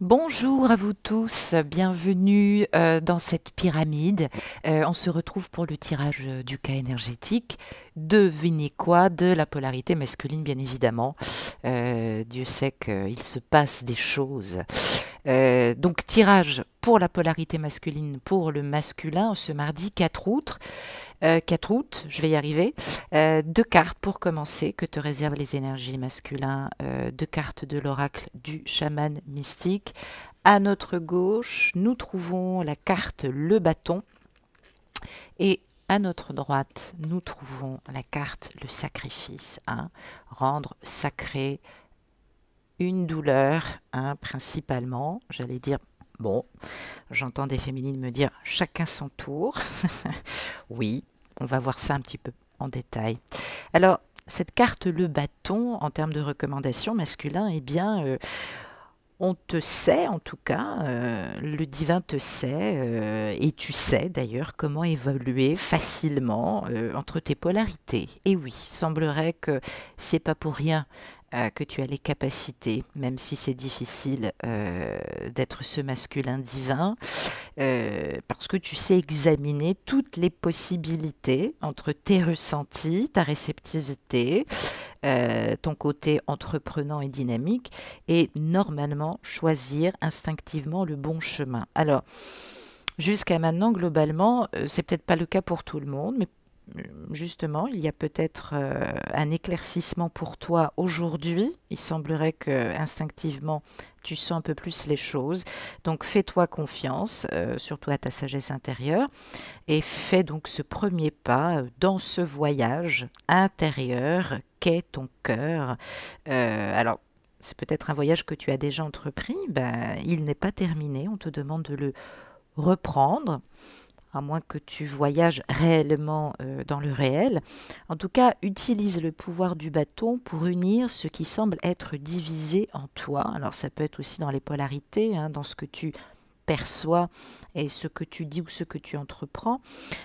Bonjour à vous tous, bienvenue dans cette pyramide. On se retrouve pour le tirage du cas énergétique. Devinez quoi? De la polarité masculine, bien évidemment. Dieu sait qu'il se passe des choses. Donc tirage pour la polarité masculine, pour le masculin, ce mardi 4 août. 4 août, je vais y arriver. Deux cartes pour commencer que te réservent les énergies masculines. Deux cartes de l'oracle du chaman mystique. À notre gauche, nous trouvons la carte le bâton. Et à notre droite, nous trouvons la carte le sacrifice. Hein. Rendre sacré une douleur, hein, principalement. J'allais dire, bon, j'entends des féminines me dire chacun son tour. Oui, on va voir ça un petit peu en détail. Alors, cette carte le bâton, en termes de recommandations masculin, eh bien, on te sait, en tout cas, le divin te sait, et tu sais d'ailleurs comment évoluer facilement entre tes polarités. Et oui, il semblerait que c'est pas pour rien que tu as les capacités, même si c'est difficile d'être ce masculin divin, parce que tu sais examiner toutes les possibilités entre tes ressentis, ta réceptivité, ton côté entreprenant et dynamique, et normalement choisir instinctivement le bon chemin. Alors, jusqu'à maintenant, globalement, c'est peut-être pas le cas pour tout le monde, mais justement, il y a peut-être un éclaircissement pour toi aujourd'hui. Il semblerait que instinctivement, tu sens un peu plus les choses. Donc, fais-toi confiance, surtout à ta sagesse intérieure, et fais donc ce premier pas dans ce voyage intérieur qu'est ton cœur. Alors, c'est peut-être un voyage que tu as déjà entrepris, ben, il n'est pas terminé, on te demande de le reprendre, à moins que tu voyages réellement dans le réel. En tout cas, utilise le pouvoir du bâton pour unir ce qui semble être divisé en toi. Alors ça peut être aussi dans les polarités, hein, dans ce que tu perçois et ce que tu dis ou ce que tu entreprends,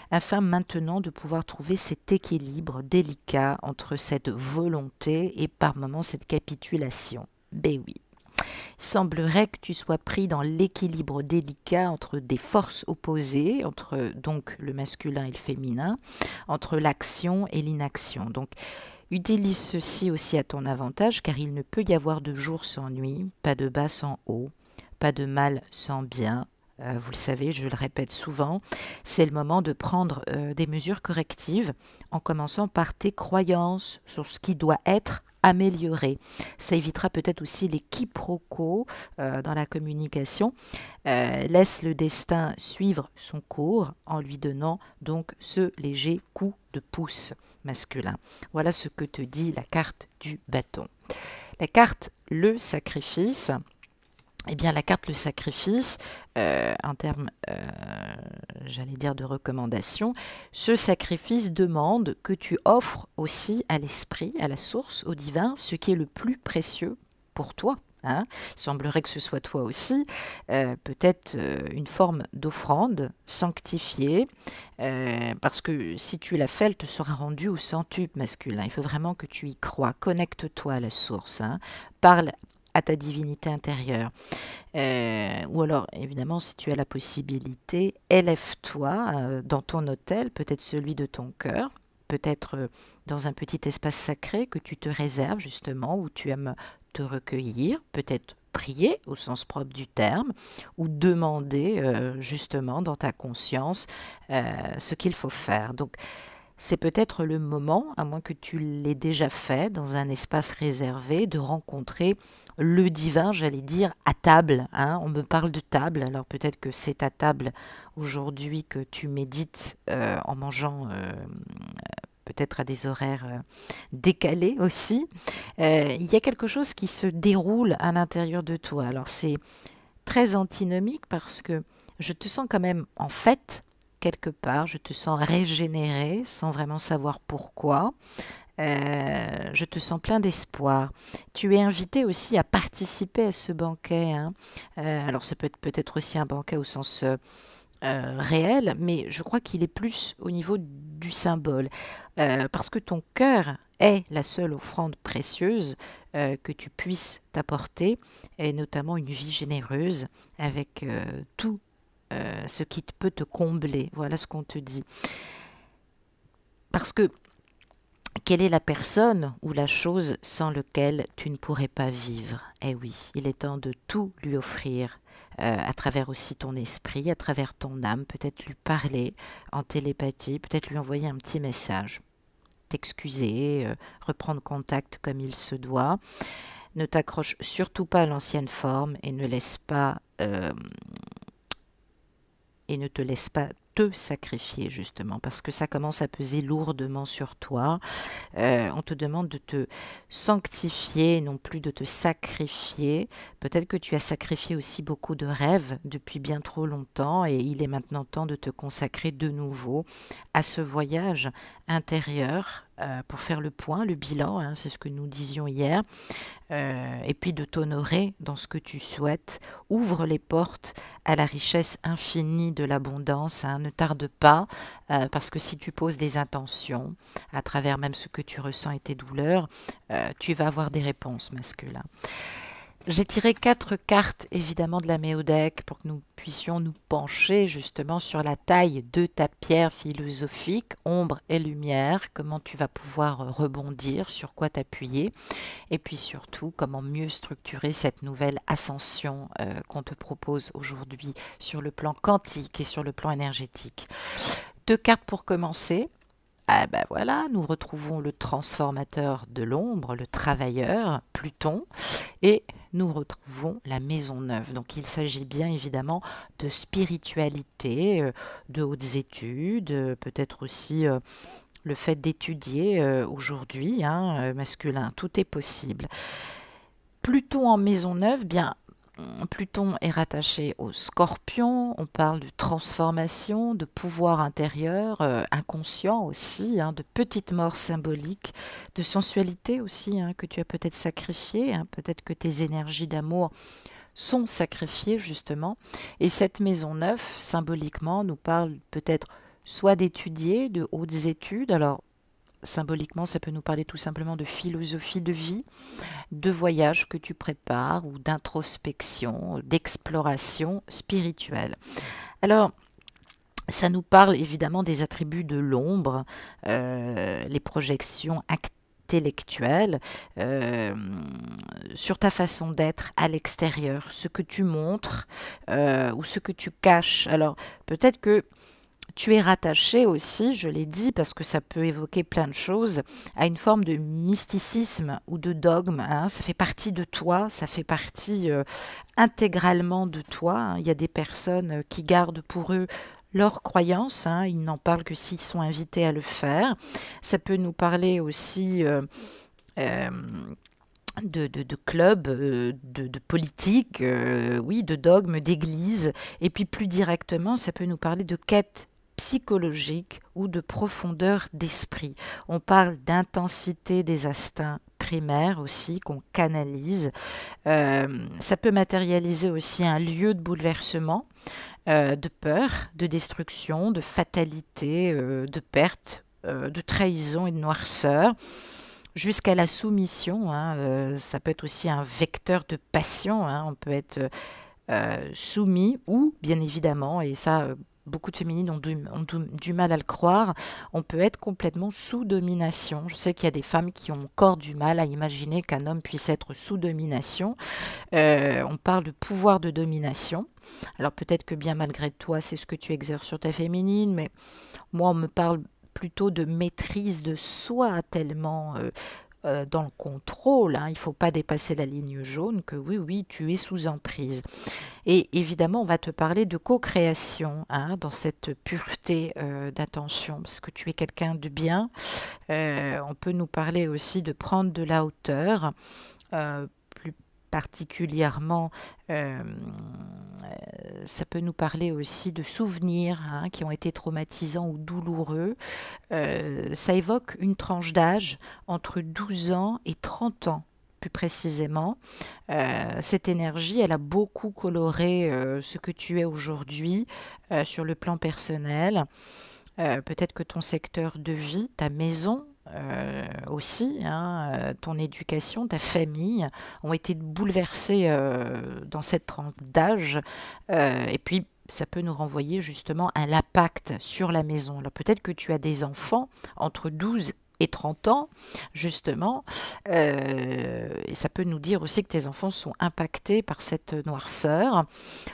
afin maintenant de pouvoir trouver cet équilibre délicat entre cette volonté et par moments cette capitulation. Ben oui. Il semblerait que tu sois pris dans l'équilibre délicat entre des forces opposées, entre donc le masculin et le féminin, entre l'action et l'inaction. Donc, utilise ceci aussi à ton avantage, car il ne peut y avoir de jour sans nuit, pas de bas sans haut, pas de mal sans bien. Vous le savez, je le répète souvent, c'est le moment de prendre des mesures correctives en commençant par tes croyances sur ce qui doit être amélioré. Ça évitera peut-être aussi les quiproquos dans la communication. Laisse le destin suivre son cours en lui donnant donc ce léger coup de pouce masculin. Voilà ce que te dit la carte du bâton. La carte le sacrifice. Eh bien, la carte le sacrifice, en termes, j'allais dire, de recommandation, ce sacrifice demande que tu offres aussi à l'esprit, à la source, au divin, ce qui est le plus précieux pour toi. Hein. Il semblerait que ce soit toi aussi, peut-être une forme d'offrande sanctifiée, parce que si tu l'as fait, elle te sera rendue au centuple masculin. Il faut vraiment que tu y crois. Connecte-toi à la source. Hein. Parle à ta divinité intérieure. Ou alors, évidemment, si tu as la possibilité, élève-toi dans ton hôtel, peut-être celui de ton cœur, peut-être dans un petit espace sacré que tu te réserves justement, où tu aimes te recueillir, peut-être prier au sens propre du terme, ou demander justement dans ta conscience ce qu'il faut faire. Donc, c'est peut-être le moment, à moins que tu l'aies déjà fait dans un espace réservé, de rencontrer le divin, j'allais dire, à table. Hein. On me parle de table, alors peut-être que c'est à table aujourd'hui que tu médites en mangeant peut-être à des horaires décalés aussi. Il y a quelque chose qui se déroule à l'intérieur de toi. Alors c'est très antinomique parce que je te sens quand même en fête quelque part, je te sens régénéré sans vraiment savoir pourquoi. Je te sens plein d'espoir. Tu es invité aussi à participer à ce banquet. Hein. Alors ça peut être peut-être aussi un banquet au sens réel, mais je crois qu'il est plus au niveau du symbole. Parce que ton cœur est la seule offrande précieuse que tu puisses t'apporter, et notamment une vie généreuse avec tout ce qui peut te combler. Voilà ce qu'on te dit. Parce que quelle est la personne ou la chose sans laquelle tu ne pourrais pas vivre? Eh oui, il est temps de tout lui offrir, à travers aussi ton esprit, à travers ton âme, peut-être lui parler en télépathie, peut-être lui envoyer un petit message, t'excuser, reprendre contact comme il se doit. Ne t'accroche surtout pas à l'ancienne forme et ne te laisse pas te sacrifier, justement, parce que ça commence à peser lourdement sur toi. On te demande de te sanctifier, non plus de te sacrifier. Peut-être que tu as sacrifié aussi beaucoup de rêves depuis bien trop longtemps et il est maintenant temps de te consacrer de nouveau à ce voyage intérieur pour faire le point, le bilan, hein, c'est ce que nous disions hier, et puis de t'honorer dans ce que tu souhaites. Ouvre les portes à la richesse infinie de l'abondance, hein, ne tarde pas, parce que si tu poses des intentions, à travers même ce que tu ressens et tes douleurs, tu vas avoir des réponses, masculin. J'ai tiré 4 cartes évidemment de la Méodec pour que nous puissions nous pencher justement sur la taille de ta pierre philosophique, ombre et lumière, comment tu vas pouvoir rebondir, sur quoi t'appuyer, et puis surtout comment mieux structurer cette nouvelle ascension qu'on te propose aujourd'hui sur le plan quantique et sur le plan énergétique. 2 cartes pour commencer. Ah ben voilà, nous retrouvons le transformateur de l'ombre, le travailleur, Pluton, et nous retrouvons la maison neuve. Donc il s'agit bien évidemment de spiritualité, de hautes études, peut-être aussi le fait d'étudier aujourd'hui, hein, masculin, tout est possible. Pluton en maison neuve, bien Pluton est rattaché au Scorpion, on parle de transformation, de pouvoir intérieur, inconscient aussi, hein, de petites morts symboliques, de sensualité aussi, hein, que tu as peut-être sacrifié, hein, peut-être que tes énergies d'amour sont sacrifiées justement. Et cette maison neuve, symboliquement, nous parle peut-être soit d'étudier, de hautes études, alors symboliquement, ça peut nous parler tout simplement de philosophie de vie, de voyage que tu prépares ou d'introspection, d'exploration spirituelle. Alors, ça nous parle évidemment des attributs de l'ombre, les projections intellectuelles, sur ta façon d'être à l'extérieur, ce que tu montres ou ce que tu caches. Alors, peut-être que tu es rattaché aussi, je l'ai dit, parce que ça peut évoquer plein de choses, à une forme de mysticisme ou de dogme, hein. Ça fait partie de toi, ça fait partie intégralement de toi, hein. Il y a des personnes qui gardent pour eux leurs croyances, hein. Ils n'en parlent que s'ils sont invités à le faire. Ça peut nous parler aussi de clubs, de politique, oui, de dogmes, d'église. Et puis plus directement, ça peut nous parler de quête psychologique ou de profondeur d'esprit. On parle d'intensité des instincts primaires aussi, qu'on canalise. Ça peut matérialiser aussi un lieu de bouleversement, de peur, de destruction, de fatalité, de perte, de trahison et de noirceur, jusqu'à la soumission, hein, ça peut être aussi un vecteur de passion, hein, on peut être soumis ou, bien évidemment, et ça, beaucoup de féminines ont du mal à le croire, on peut être complètement sous domination. Je sais qu'il y a des femmes qui ont encore du mal à imaginer qu'un homme puisse être sous domination. On parle de pouvoir de domination. Alors peut-être que bien malgré toi, c'est ce que tu exerces sur ta féminine, mais moi, on me parle plutôt de maîtrise de soi, tellement dans le contrôle, hein, il ne faut pas dépasser la ligne jaune, que oui, oui, tu es sous emprise. Et évidemment, on va te parler de co-création, hein, dans cette pureté d'intention, parce que tu es quelqu'un de bien. On peut nous parler aussi de prendre de la hauteur, plus particulièrement, ça peut nous parler aussi de souvenirs, hein, qui ont été traumatisants ou douloureux. Ça évoque une tranche d'âge entre 12 ans et 30 ans. Plus précisément, cette énergie, elle a beaucoup coloré ce que tu es aujourd'hui sur le plan personnel. Peut-être que ton secteur de vie, ta maison, aussi, hein, ton éducation, ta famille ont été bouleversés dans cette tranche d'âge. Et puis, ça peut nous renvoyer justement à l'impact sur la maison. Alors peut-être que tu as des enfants entre 12 et 30 ans, justement, et ça peut nous dire aussi que tes enfants sont impactés par cette noirceur,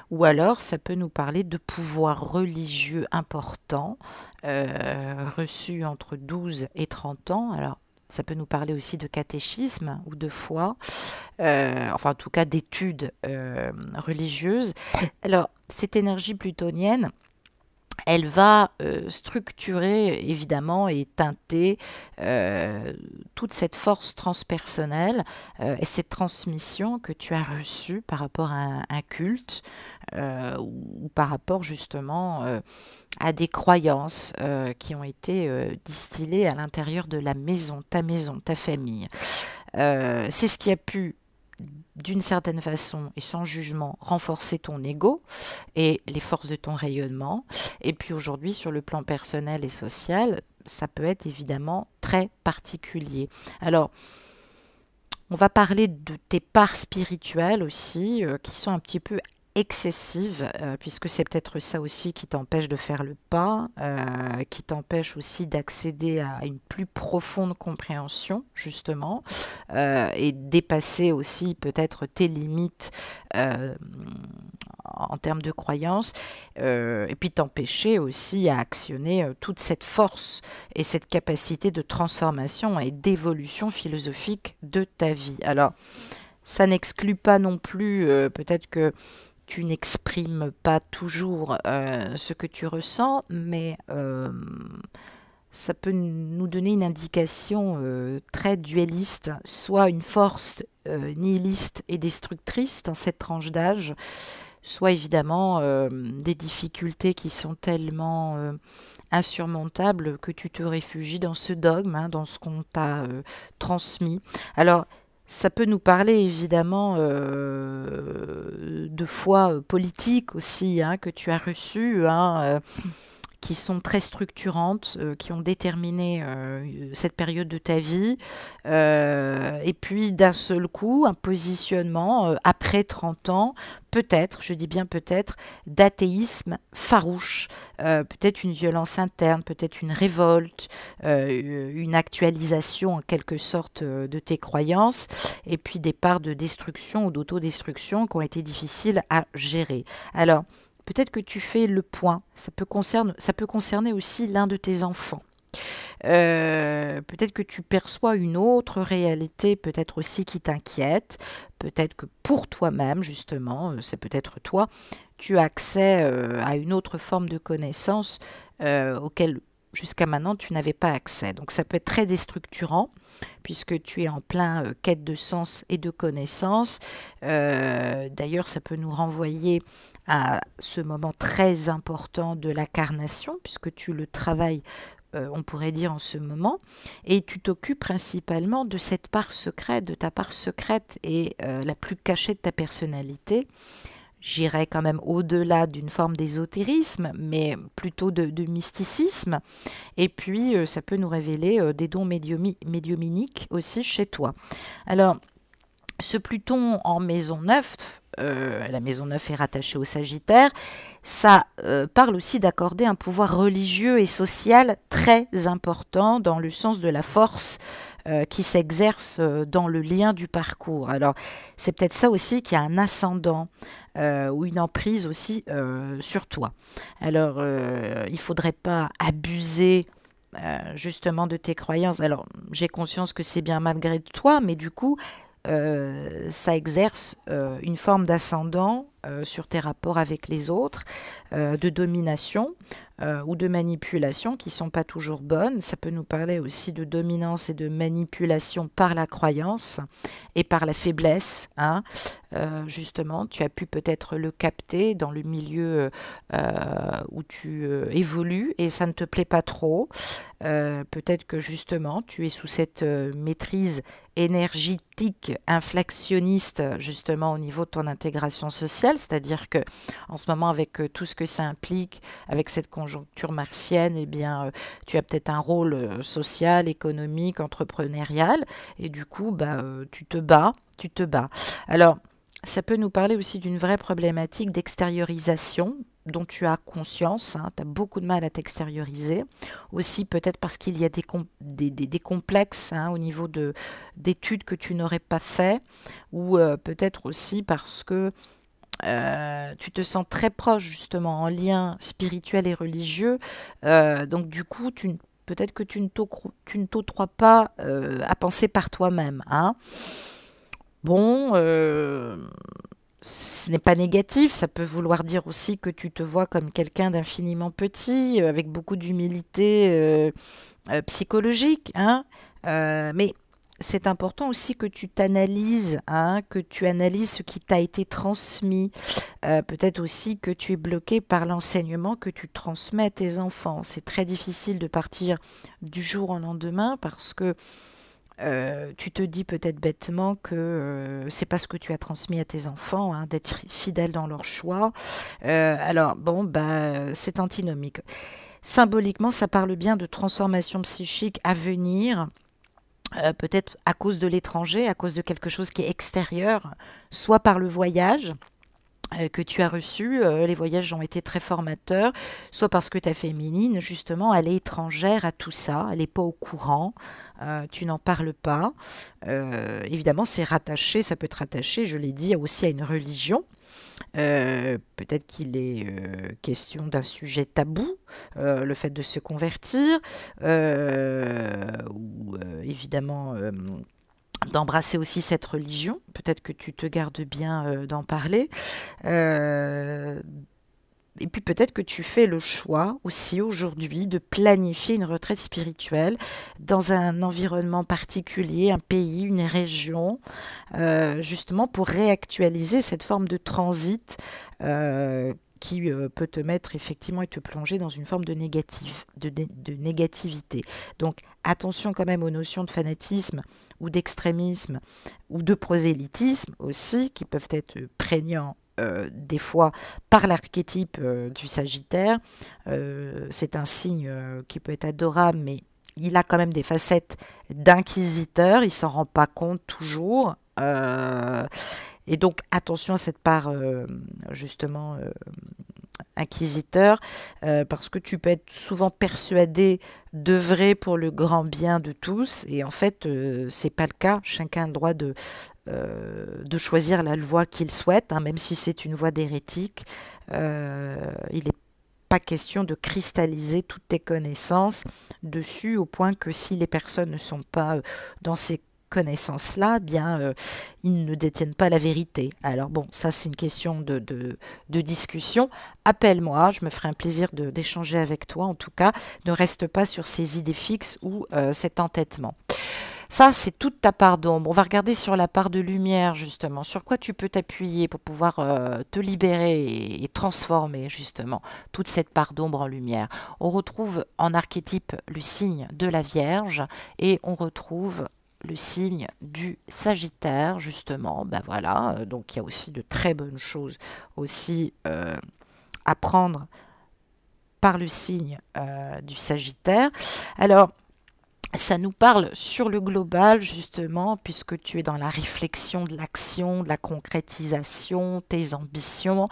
ou alors ça peut nous parler de pouvoirs religieux importants reçus entre 12 et 30 ans. Alors, ça peut nous parler aussi de catéchisme ou de foi, enfin en tout cas d'études religieuses. Alors, cette énergie plutonienne, elle va structurer évidemment et teinter toute cette force transpersonnelle et cette transmission que tu as reçue par rapport à un culte ou par rapport justement à des croyances qui ont été distillées à l'intérieur de la maison, ta famille. C'est ce qui a pu d'une certaine façon et sans jugement renforcer ton ego et les forces de ton rayonnement. Et puis aujourd'hui, sur le plan personnel et social, ça peut être évidemment très particulier. Alors, on va parler de tes parts spirituelles aussi, qui sont un petit peu excessive, puisque c'est peut-être ça aussi qui t'empêche de faire le pas, qui t'empêche aussi d'accéder à une plus profonde compréhension, justement, et dépasser aussi peut-être tes limites en termes de croyances, et puis t'empêcher aussi à actionner toute cette force et cette capacité de transformation et d'évolution philosophique de ta vie. Alors, ça n'exclut pas non plus, peut-être que tu n'exprimes pas toujours ce que tu ressens, mais ça peut nous donner une indication très dualiste, soit une force nihiliste et destructrice dans cette tranche d'âge, soit évidemment des difficultés qui sont tellement insurmontables que tu te réfugies dans ce dogme, hein, dans ce qu'on t'a transmis. Alors, ça peut nous parler évidemment de foi politique aussi, hein, que tu as reçues, hein, qui sont très structurantes, qui ont déterminé cette période de ta vie. Et puis d'un seul coup, un positionnement après 30 ans, peut-être, je dis bien peut-être, d'athéisme farouche, peut-être une violence interne, peut-être une révolte, une actualisation en quelque sorte de tes croyances, et puis des parts de destruction ou d'autodestruction qui ont été difficiles à gérer. Alors, peut-être que tu fais le point, ça peut concerner aussi l'un de tes enfants. Peut-être que tu perçois une autre réalité, peut-être aussi qui t'inquiète, peut-être que pour toi-même, justement, c'est peut-être toi, tu as accès à une autre forme de connaissance auquel jusqu'à maintenant tu n'avais pas accès. Donc ça peut être très déstructurant puisque tu es en plein quête de sens et de connaissance. D'ailleurs, ça peut nous renvoyer à ce moment très important de l'incarnation puisque tu le travailles, on pourrait dire en ce moment, et tu t'occupes principalement de cette part secrète, de ta part secrète et la plus cachée de ta personnalité. J'irais quand même au-delà d'une forme d'ésotérisme, mais plutôt de mysticisme. Et puis, ça peut nous révéler des dons médiumniques aussi chez toi. Alors, ce Pluton en maison 9, la maison 9 est rattachée au Sagittaire, ça parle aussi d'accorder un pouvoir religieux et social très important dans le sens de la force qui s'exerce dans le lien du parcours. Alors, c'est peut-être ça aussi qui a un ascendant ou une emprise aussi sur toi. Alors, il ne faudrait pas abuser justement de tes croyances. Alors, j'ai conscience que c'est bien malgré toi, mais du coup, ça exerce une forme d'ascendant sur tes rapports avec les autres, de domination ou de manipulation qui ne sont pas toujours bonnes. Ça peut nous parler aussi de dominance et de manipulation par la croyance et par la faiblesse. Hein. Justement, tu as pu peut-être le capter dans le milieu où tu évolues et ça ne te plaît pas trop. Peut-être que justement, tu es sous cette maîtrise énergétique, inflationniste, justement au niveau de ton intégration sociale. social, c'est-à-dire que en ce moment, avec tout ce que ça implique, avec cette conjoncture martienne, eh bien, tu as peut-être un rôle social, économique, entrepreneurial, et du coup, bah, tu te bats, tu te bats. Alors, ça peut nous parler aussi d'une vraie problématique d'extériorisation dont tu as conscience, hein, tu as beaucoup de mal à t'extérioriser. Aussi peut-être parce qu'il y a des complexes, hein, au niveau d'études que tu n'aurais pas fait, ou peut-être aussi parce que tu te sens très proche justement en lien spirituel et religieux. Donc du coup, peut-être que tu ne t'octroies pas à penser par toi-même, hein. Bon, ce n'est pas négatif, ça peut vouloir dire aussi que tu te vois comme quelqu'un d'infiniment petit, avec beaucoup d'humilité psychologique, hein. Mais c'est important aussi que tu t'analyses, hein, que tu analyses ce qui t'a été transmis. Peut-être aussi que tu es bloqué par l'enseignement que tu transmets à tes enfants. C'est très difficile de partir du jour au lendemain parce que tu te dis peut-être bêtement que c'est pas ce que tu as transmis à tes enfants, hein, d'être fidèle dans leurs choix. Alors, bon, bah, c'est antinomique. Symboliquement, ça parle bien de transformation psychique à venir, peut-être à cause de l'étranger, à cause de quelque chose qui est extérieur, soit par le voyage que tu as reçu, les voyages ont été très formateurs, soit parce que ta féminine, justement, elle est étrangère à tout ça, elle n'est pas au courant, tu n'en parles pas. Évidemment, c'est rattaché, ça peut être rattaché, je l'ai dit, aussi à une religion. Peut-être qu'il est question d'un sujet tabou, le fait de se convertir, ou évidemment d'embrasser aussi cette religion. Peut-être que tu te gardes bien d'en parler. Euh, et puis peut-être que tu fais le choix aussi aujourd'hui de planifier une retraite spirituelle dans un environnement particulier, un pays, une région, justement pour réactualiser cette forme de transit qui peut te mettre effectivement et te plonger dans une forme de négativité. Donc attention quand même aux notions de fanatisme ou d'extrémisme ou de prosélytisme aussi qui peuvent être prégnants des fois par l'archétype du Sagittaire. C'est un signe qui peut être adorable, mais il a quand même des facettes d'inquisiteur, il s'en rend pas compte toujours. Et donc attention à cette part justement inquisiteur, parce que tu peux être souvent persuadé d'œuvrer pour le grand bien de tous, et en fait, c'est pas le cas. Chacun a le droit de choisir la voie qu'il souhaite, hein, même si c'est une voie d'hérétique. Il n'est pas question de cristalliser toutes tes connaissances dessus, au point que si les personnes ne sont pas dans ces connaissances-là, bien, ils ne détiennent pas la vérité. Alors bon, ça c'est une question de discussion. Appelle-moi, je me ferai un plaisir d'échanger avec toi. En tout cas, ne reste pas sur ces idées fixes ou cet entêtement. Ça, c'est toute ta part d'ombre. On va regarder sur la part de lumière, justement. Sur quoi tu peux t'appuyer pour pouvoir te libérer et transformer, justement, toute cette part d'ombre en lumière. On retrouve en archétype le signe de la Vierge et on retrouve le signe du Sagittaire, justement. Ben voilà, donc il y a aussi de très bonnes choses aussi à prendre par le signe du Sagittaire. Alors, ça nous parle sur le global, justement, puisque tu es dans la réflexion de l'action, de la concrétisation, tes ambitions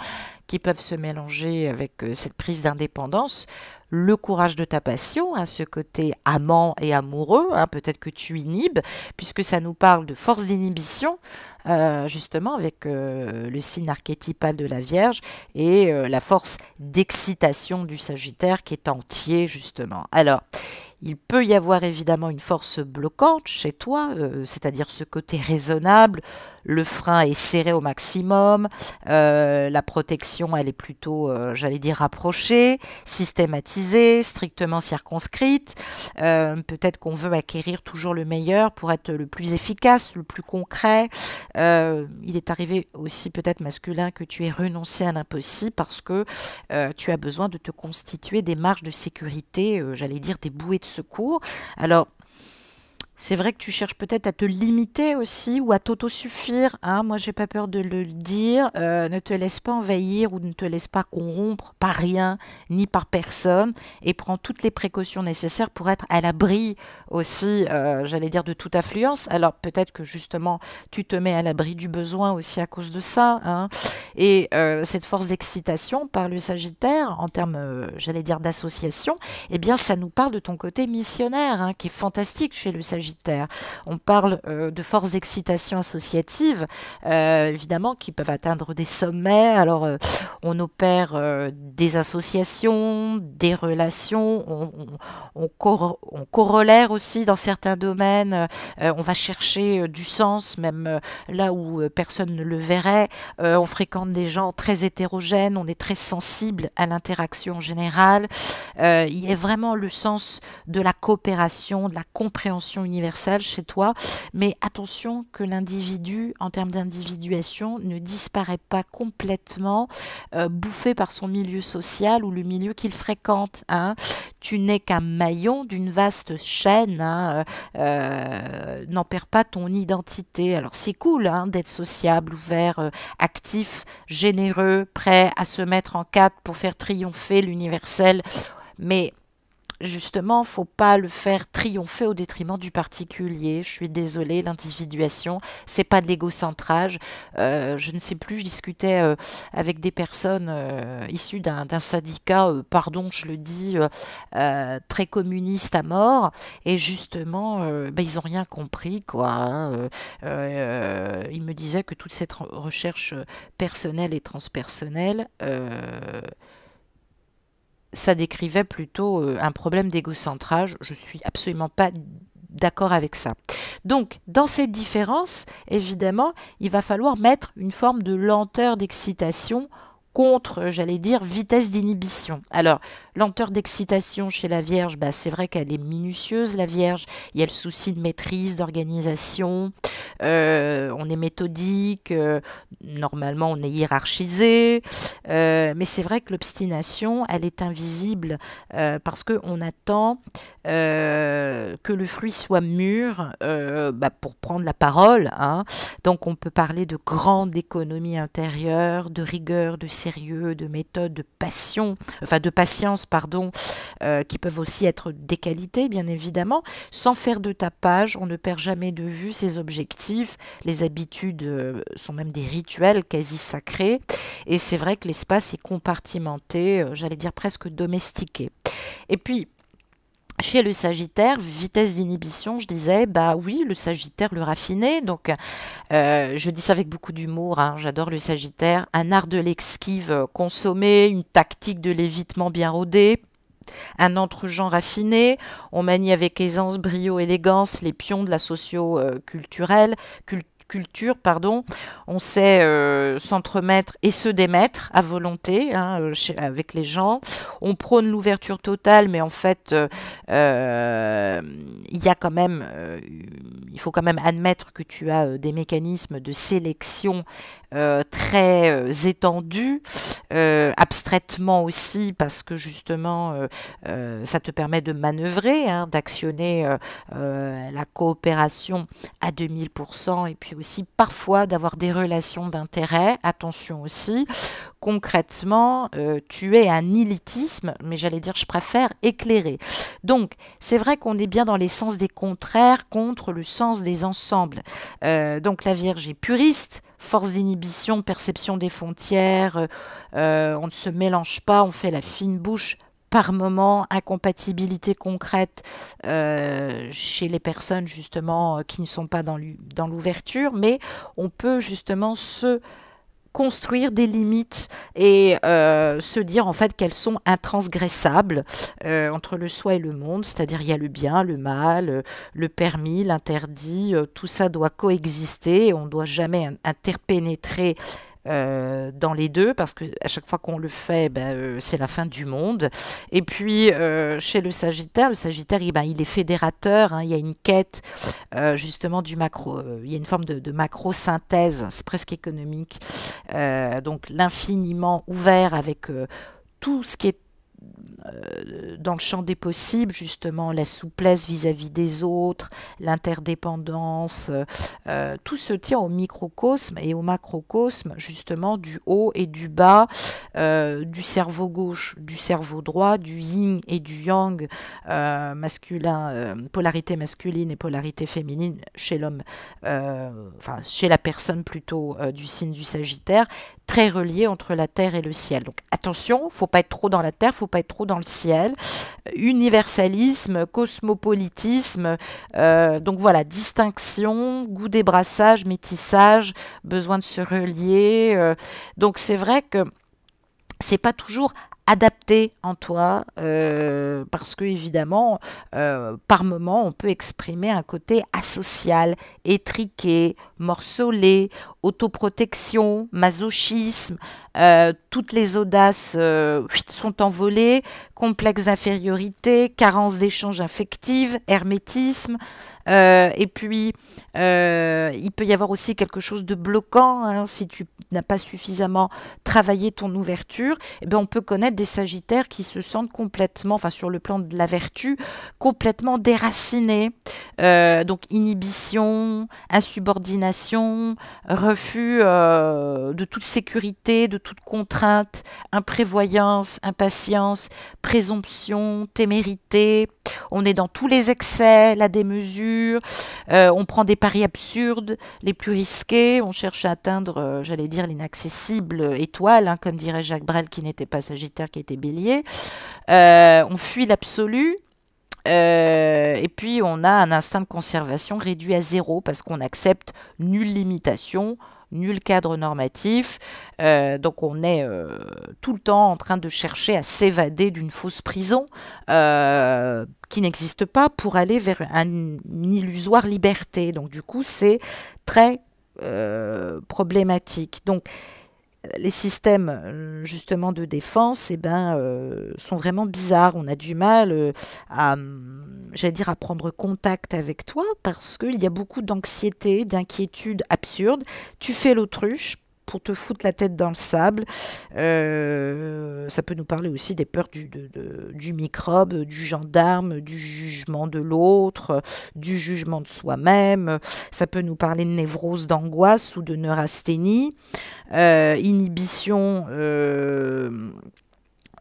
qui peuvent se mélanger avec cette prise d'indépendance, le courage de ta passion, hein, ce côté amant et amoureux, hein, peut-être que tu inhibes, puisque ça nous parle de force d'inhibition, justement, avec le signe archétypal de la Vierge et la force d'excitation du Sagittaire qui est entier, justement. Alors, il peut y avoir évidemment une force bloquante chez toi, c'est-à-dire ce côté raisonnable, le frein est serré au maximum, la protection elle est plutôt, j'allais dire, rapprochée, systématisée, strictement circonscrite. Peut-être qu'on veut acquérir toujours le meilleur pour être le plus efficace, le plus concret. Il est arrivé aussi peut-être masculin que tu aies renoncé à l'impossible parce que tu as besoin de te constituer des marges de sécurité, j'allais dire des bouées de secours. Alors, C'est vrai que tu cherches peut-être à te limiter aussi ou à t'autosuffire, hein. Moi, j'ai pas peur de le dire. Ne te laisse pas envahir ou ne te laisse pas corrompre par rien ni par personne et prends toutes les précautions nécessaires pour être à l'abri aussi, j'allais dire, de toute affluence. Alors peut-être que justement, tu te mets à l'abri du besoin aussi à cause de ça, hein. Et cette force d'excitation par le Sagittaire, en termes, j'allais dire, d'association, eh bien, ça nous parle de ton côté missionnaire, hein, qui est fantastique chez le Sagittaire. On parle de forces d'excitation associative, évidemment, qui peuvent atteindre des sommets. Alors, on opère des associations, des relations, on corollaire aussi dans certains domaines, on va chercher du sens, même là où personne ne le verrait. On fréquente des gens très hétérogènes, on est très sensible à l'interaction générale. Il y a vraiment le sens de la coopération, de la compréhension universelle chez toi, mais attention que l'individu, en termes d'individuation, ne disparaît pas complètement bouffé par son milieu social ou le milieu qu'il fréquente, hein. Tu n'es qu'un maillon d'une vaste chaîne, hein. N'en perds pas ton identité. Alors c'est cool, hein, d'être sociable, ouvert, actif, généreux, prêt à se mettre en quatre pour faire triompher l'universel, mais justement, faut pas le faire triompher au détriment du particulier. Je suis désolée, l'individuation, c'est pas de l'égocentrage. Je ne sais plus, je discutais avec des personnes issues d'un syndicat, pardon, je le dis, très communiste à mort, et justement, ben, ils ont rien compris, quoi, hein. Ils me disaient que toute cette recherche personnelle et transpersonnelle, ça décrivait plutôt un problème d'égocentrage. Je suis absolument pas d'accord avec ça. Donc, dans cette différence, évidemment, il va falloir mettre une forme de lenteur d'excitation contre, j'allais dire, vitesse d'inhibition. Alors, lenteur d'excitation chez la Vierge, bah, c'est vrai qu'elle est minutieuse, la Vierge. Il y a le souci de maîtrise, d'organisation. On est méthodique. Normalement, on est hiérarchisé. Mais c'est vrai que l'obstination, elle est invisible parce qu'on attend que le fruit soit mûr bah, pour prendre la parole, hein. Donc, on peut parler de grande économie intérieure, de rigueur, de sérieux, de méthode, de passion, enfin de patience, pardon, qui peuvent aussi être des qualités, bien évidemment. Sans faire de tapage, on ne perd jamais de vue ses objectifs. Les habitudes sont même des rituels quasi sacrés. Et c'est vrai que l'espace est compartimenté, j'allais dire presque domestiqué. Et puis, chez le Sagittaire, vitesse d'inhibition, je disais, bah oui, le Sagittaire, le raffiné, donc je dis ça avec beaucoup d'humour, hein, j'adore le Sagittaire, un art de l'exquive consommé, une tactique de l'évitement bien rodée, un entre-gens raffiné, on manie avec aisance, brio, élégance les pions de la socio-culturelle, culture, pardon, on sait s'entremettre et se démettre à volonté, hein, avec les gens. On prône l'ouverture totale, mais en fait, il y a quand même, il faut quand même admettre que tu as des mécanismes de sélection très étendus, abstraitement aussi, parce que justement, ça te permet de manœuvrer, hein, d'actionner la coopération à 2000%, et puis aussi parfois d'avoir des relations d'intérêt, attention aussi. Concrètement, tu es un élitisme, mais j'allais dire, je préfère éclairer. Donc, c'est vrai qu'on est bien dans les sens des contraires contre le sens des ensembles. Donc, la Vierge est puriste, force d'inhibition, perception des frontières, on ne se mélange pas, on fait la fine bouche par moment, incompatibilité concrète chez les personnes justement qui ne sont pas dans l'ouverture, mais on peut justement se construire des limites et se dire en fait qu'elles sont intransgressables entre le soi et le monde, c'est-à-dire il y a le bien, le mal, le permis, l'interdit, tout ça doit coexister et on ne doit jamais interpénétrer dans les deux, parce que à chaque fois qu'on le fait, ben, c'est la fin du monde. Et puis chez le Sagittaire, il est fédérateur, hein, il y a une quête justement du macro, il y a une forme de macro-synthèse, c'est presque économique, donc l'infiniment ouvert avec tout ce qui est dans le champ des possibles, justement, la souplesse vis-à-vis des autres, l'interdépendance, tout se tient au microcosme et au macrocosme, justement, du haut et du bas, du cerveau gauche, du cerveau droit, du yin et du yang, masculin, polarité masculine et polarité féminine chez l'homme, enfin chez la personne plutôt du signe du Sagittaire, très relié entre la terre et le ciel. Donc attention, faut pas être trop dans la terre, faut pas être trop dans le ciel. Universalisme, cosmopolitisme, donc voilà, distinction, goût des brassages, métissage, besoin de se relier. Donc c'est vrai que c'est pas toujours adapté en toi, parce que évidemment, par moment, on peut exprimer un côté asocial, étriqué, morcelé, autoprotection, masochisme, toutes les audaces sont envolées, complexe d'infériorité, carence d'échange affectif, hermétisme, et puis il peut y avoir aussi quelque chose de bloquant, hein, si tu n'as pas suffisamment travaillé ton ouverture, eh bien on peut connaître des sagittaires qui se sentent complètement, enfin sur le plan de la vertu, complètement déracinés. Donc inhibition, insubordination, refus de toute sécurité, de toute contrainte, imprévoyance, impatience, présomption, témérité. On est dans tous les excès, la démesure, on prend des paris absurdes, les plus risqués, on cherche à atteindre, j'allais dire, l'inaccessible étoile, hein, comme dirait Jacques Brel, qui n'était pas Sagittaire, qui était Bélier. On fuit l'absolu. Et puis on a un instinct de conservation réduit à zéro parce qu'on accepte nulle limitation, nul cadre normatif. Donc on est tout le temps en train de chercher à s'évader d'une fausse prison qui n'existe pas pour aller vers une illusoire liberté. Donc du coup c'est très problématique. Donc les systèmes justement de défense sont vraiment bizarres. On a du mal à, j'allais dire, à prendre contact avec toi parce qu'il y a beaucoup d'anxiété, d'inquiétude absurde. Tu fais l'autruche pour te foutre la tête dans le sable. Ça peut nous parler aussi des peurs du microbe, du gendarme, du jugement de l'autre, du jugement de soi-même. Ça peut nous parler de névrose, d'angoisse ou de neurasthénie, inhibition.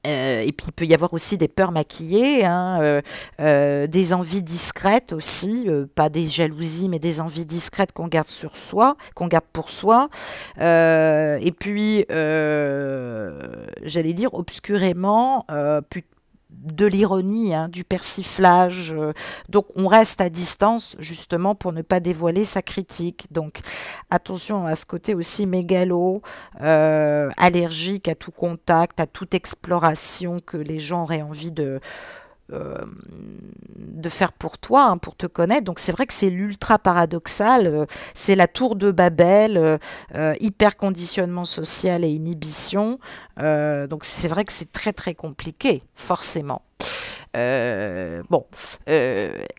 Et puis il peut y avoir aussi des peurs maquillées, hein, des envies discrètes aussi, pas des jalousies, mais des envies discrètes qu'on garde sur soi, qu'on garde pour soi. Et puis, j'allais dire obscurément, de l'ironie, hein, du persiflage. Donc on reste à distance justement pour ne pas dévoiler sa critique. Donc attention à ce côté aussi mégalo, allergique à tout contact, à toute exploration que les gens auraient envie de faire pour toi, hein, pour te connaître. Donc c'est vrai que c'est l'ultra paradoxal, c'est la tour de Babel, hyper conditionnement social et inhibition. Donc c'est vrai que c'est très très compliqué, forcément. Bon,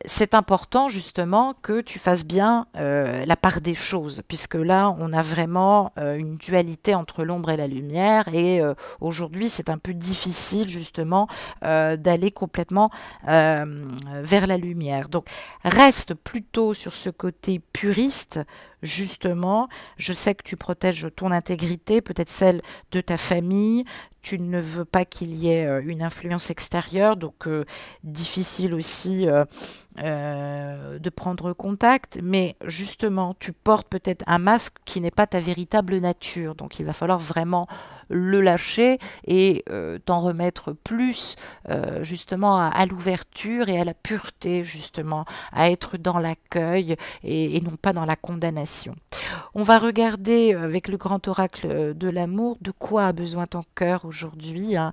c'est important justement que tu fasses bien la part des choses, puisque là, on a vraiment une dualité entre l'ombre et la lumière, et aujourd'hui, c'est un peu difficile justement d'aller complètement vers la lumière. Donc, reste plutôt sur ce côté puriste, justement. Je sais que tu protèges ton intégrité, peut-être celle de ta famille. Tu ne veux pas qu'il y ait une influence extérieure, donc difficile aussi de prendre contact, mais justement, tu portes peut-être un masque qui n'est pas ta véritable nature, donc il va falloir vraiment le lâcher et t'en remettre plus justement à l'ouverture et à la pureté, justement, à être dans l'accueil et non pas dans la condamnation. On va regarder avec le grand oracle de l'amour de quoi a besoin ton cœur aujourd'hui, hein.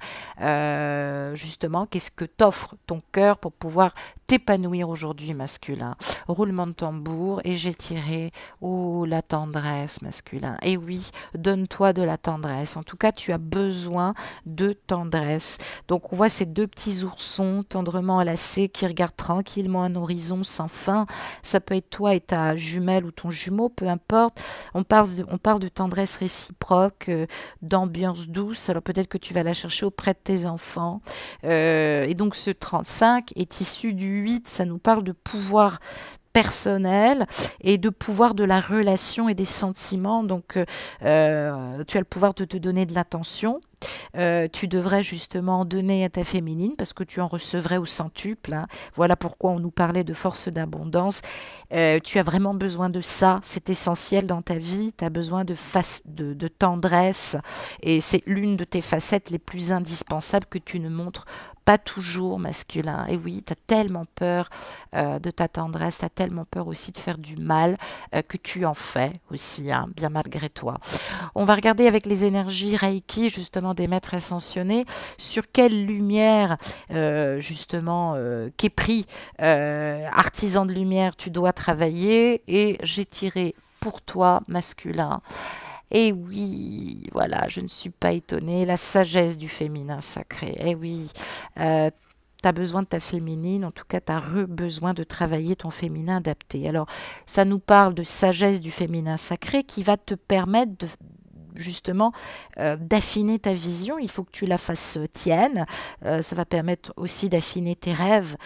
Justement, qu'est-ce que t'offre ton cœur pour pouvoir t'épanouir aujourd'hui, masculin. Roulement de tambour, et j'ai tiré, oh, la tendresse, masculin. Et oui, donne-toi de la tendresse. En tout cas, tu as besoin de tendresse. Donc, on voit ces deux petits oursons tendrement enlacés qui regardent tranquillement un horizon sans fin. Ça peut être toi et ta jumelle ou ton jumeau, peu importe. On parle de tendresse réciproque, d'ambiance douce. Alors peut-être que tu vas la chercher auprès de tes enfants. Et donc ce 35 est issu du 8, ça nous parle de pouvoir personnel et de pouvoir de la relation et des sentiments. Donc, tu as le pouvoir de te donner de l'attention. Tu devrais justement en donner à ta féminine parce que tu en recevrais au centuple. Hein. Voilà pourquoi on nous parlait de force d'abondance. Tu as vraiment besoin de ça. C'est essentiel dans ta vie. Tu as besoin de tendresse et c'est l'une de tes facettes les plus indispensables que tu ne montres pas toujours masculin. Et oui, tu as tellement peur de ta tendresse, tu as tellement peur aussi de faire du mal que tu en fais aussi, hein, bien malgré toi. On va regarder avec les énergies Reiki, justement des maîtres ascensionnés, sur quelle lumière, justement, qu'est pris artisan de lumière, tu dois travailler. Et j'ai tiré pour toi, masculin. Et oui, voilà, je ne suis pas étonnée, la sagesse du féminin sacré. Et oui, tu as besoin de ta féminine, en tout cas, tu as besoin de travailler ton féminin adapté. Alors, ça nous parle de sagesse du féminin sacré qui va te permettre de justement d'affiner ta vision. Il faut que tu la fasses tienne. Ça va permettre aussi d'affiner tes rêves,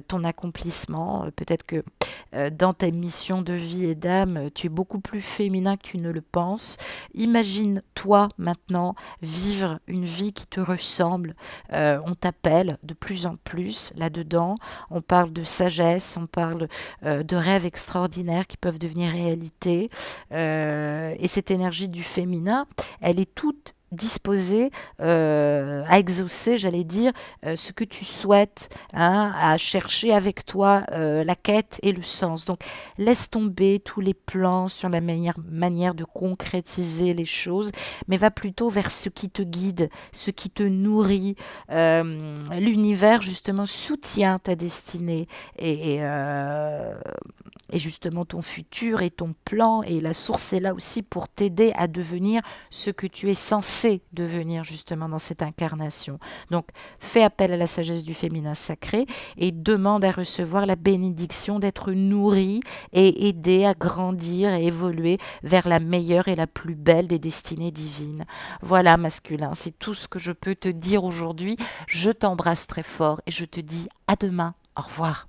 ton accomplissement. Peut-être que dans ta mission de vie et d'âme, tu es beaucoup plus féminin que tu ne le penses. Imagine-toi maintenant vivre une vie qui te ressemble. On t'appelle de plus en plus là-dedans. On parle de sagesse, on parle de rêves extraordinaires qui peuvent devenir réalité. Et cette énergie du féminin, elle est toute disposée à exaucer, j'allais dire, ce que tu souhaites, hein, à chercher avec toi la quête et le sens. Donc, laisse tomber tous les plans sur la manière de concrétiser les choses, mais va plutôt vers ce qui te guide, ce qui te nourrit. L'univers, justement, soutient ta destinée et justement ton futur et ton plan. Et la source est là aussi pour t'aider à devenir ce que tu es censé devenir justement dans cette incarnation. Donc, fais appel à la sagesse du féminin sacré et demande à recevoir la bénédiction d'être nourri et aidé à grandir et évoluer vers la meilleure et la plus belle des destinées divines. Voilà, masculin, c'est tout ce que je peux te dire aujourd'hui. Je t'embrasse très fort et je te dis à demain. Au revoir.